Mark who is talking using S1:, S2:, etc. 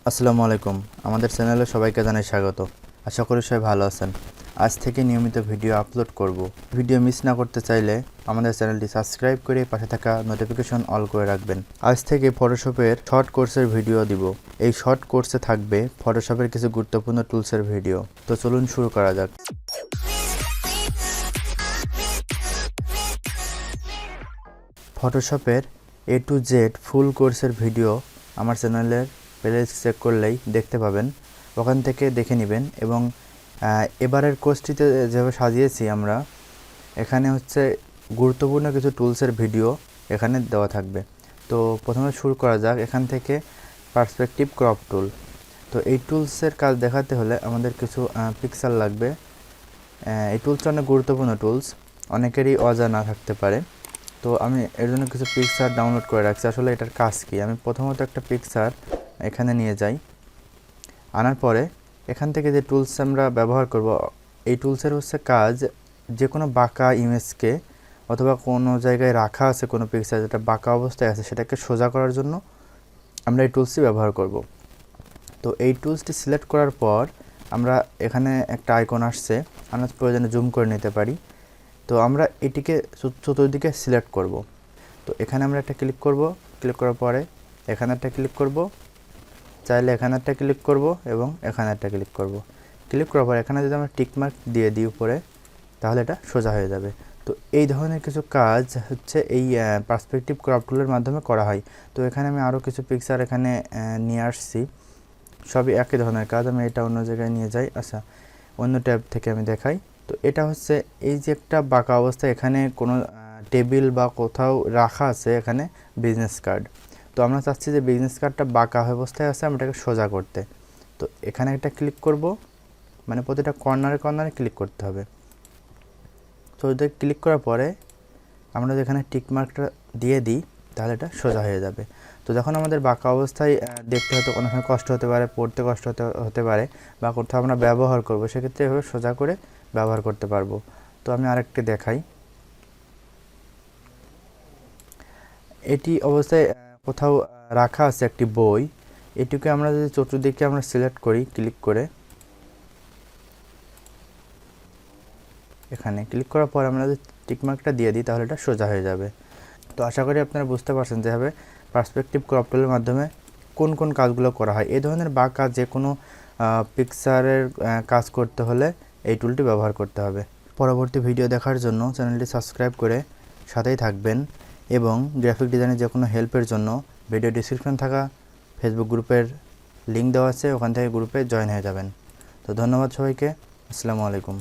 S1: আসসালামু আলাইকুম। আমাদের চ্যানেলে সবাইকে জানাই স্বাগত। আশা করি সবাই ভালো আছেন। আজ থেকে নিয়মিত ভিডিও আপলোড করব। ভিডিও মিস না করতে চাইলে আমাদের চ্যানেলটি সাবস্ক্রাইব করে পাশে থাকা নোটিফিকেশন অল করে রাখবেন। আজ থেকে ফটোশপের শর্ট কোর্সের ভিডিও দিব। এই শর্ট কোর্সে থাকবে ফটোশপের কিছু গুরুত্বপূর্ণ টুলসের ভিডিও। তো চলুন শুরু করা যাক। ফটোশপের A to Z ফুল কোর্সের ভিডিও আমার চ্যানেলের প্লেলিস্ট চেক করলেই দেখতে পাবেন। ওখান থেকে দেখে নেবেন এবং এবারের কোর্সটিতে যেভাবে সাজিয়েছি আমরা, এখানে হচ্ছে গুরুত্বপূর্ণ কিছু টুলসের ভিডিও এখানে দেওয়া থাকবে। তো প্রথমে শুরু করা যাক এখান থেকে। পার্সপেক্টিভ ক্রপ টুল। তো এই টুলসের কাজ দেখাতে হলে আমাদের কিছু পিক্সেল লাগবে। এই টুলসটা অনেক গুরুত্বপূর্ণ টুলস, অনেকেরই অজানা থাকতে পারে। তো আমি এর জন্য কিছু পিকচার ডাউনলোড করে রাখছি। আসলে এটার কাজ কি, আমি প্রথমত একটা পিকচার এখানে নিয়ে যাই। আনার পরে এখান থেকে যে টুলস আমরা ব্যবহার করব, এই টুলসের হচ্ছে কাজ যে কোনো বাঁকা ইমেজকে অথবা কোনো জায়গায় রাখা আছে কোনো পিকচার যেটা বাঁকা অবস্থায় আছে সেটাকে সোজা করার জন্য আমরা এই টুলসটি ব্যবহার করব। তো এই টুলসটি সিলেক্ট করার পর আমরা এখানে একটা আইকন আসছে, আমরা প্রয়োজনে জুম করে নিতে পারি। তো আমরা এটিকে চতুর্দিকে সিলেক্ট করব। তো এখানে আমরা একটা ক্লিক করব, ক্লিক করার পরে এখানে একটা ক্লিক করব, চাইলে এখানে একটা ক্লিক করব এবং এখানে একটা ক্লিক করব। ক্লিক করার পর এখানে যদি আমরা টিকমার্ক দিয়ে দিই উপরে, তাহলে এটা সোজা হয়ে যাবে। তো এই ধরনের কিছু কাজ হচ্ছে এই পার্সপেক্টিভ ক্রপ টুলের মাধ্যমে করা হয়। তো এখানে আমি আরও কিছু পিকচার এখানে নিয়ে আসছি, সবই একই ধরনের কাজ। আমি এটা অন্য জায়গায় নিয়ে যাই, আচ্ছা অন্য ট্যাব থেকে আমি দেখাই। তো এটা হচ্ছে এই যে একটা বাঁকা অবস্থা, এখানে কোনো টেবিল বা কোথাও রাখা আছে এখানে বিজনেস কার্ড। তো আমরা চাচ্ছি যে বিজনেস কার্ডটা বাঁকা অবস্থায় আছে, আমরা এটাকে সোজা করতে। তো এখানে একটা ক্লিক করব, মানে প্রতিটা কর্নারে কর্নারে ক্লিক করতে হবে। তো এটা ক্লিক করার পরে আমরা যেখানে টিকমার্কটা দিয়ে দিই তাহলে এটা সোজা হয়ে যাবে। তো যখন আমাদের বাঁকা অবস্থায় দেখতে হয়তো অনেক সময় কষ্ট হতে পারে, পড়তে কষ্ট হতে পারে, বা কোথাও আমরা ব্যবহার করব, সেক্ষেত্রে এভাবে সোজা করে ব্যবহার করতে পারবো। তো আমি আরেকটি দেখাই। এটি অবস্থায় কোথাও রাখা আছে একটি বই, এটিকে আমরা যদি চতুর্দিকে আমরা সিলেক্ট করি, ক্লিক করে এখানে ক্লিক করার পর আমরা যদি টিকমার্কটা দিয়ে দিই তাহলে এটা সোজা হয়ে যাবে। তো আশা করি আপনারা বুঝতে পারছেন যেভাবে পার্সপেক্টিভ ক্রপ টুলের মাধ্যমে কোন কোন কাজগুলো করা হয়। এই ধরনের বাঁকা যে কোনো পিকচারের কাজ করতে হলে এই টুলটি ব্যবহার করতে হবে। পরবর্তী ভিডিও দেখার জন্য চ্যানেলটি সাবস্ক্রাইব করে সাথেই থাকবেন এবং গ্রাফিক ডিজাইনের যে কোনো হেল্পের জন্য ভিডিও ডিসক্রিপশন থাকা ফেসবুক গ্রুপের লিঙ্ক দেওয়া আছে, ওখান থেকে গ্রুপে জয়েন হয়ে যাবেন। তো ধন্যবাদ সবাইকে। আসসালামু আলাইকুম।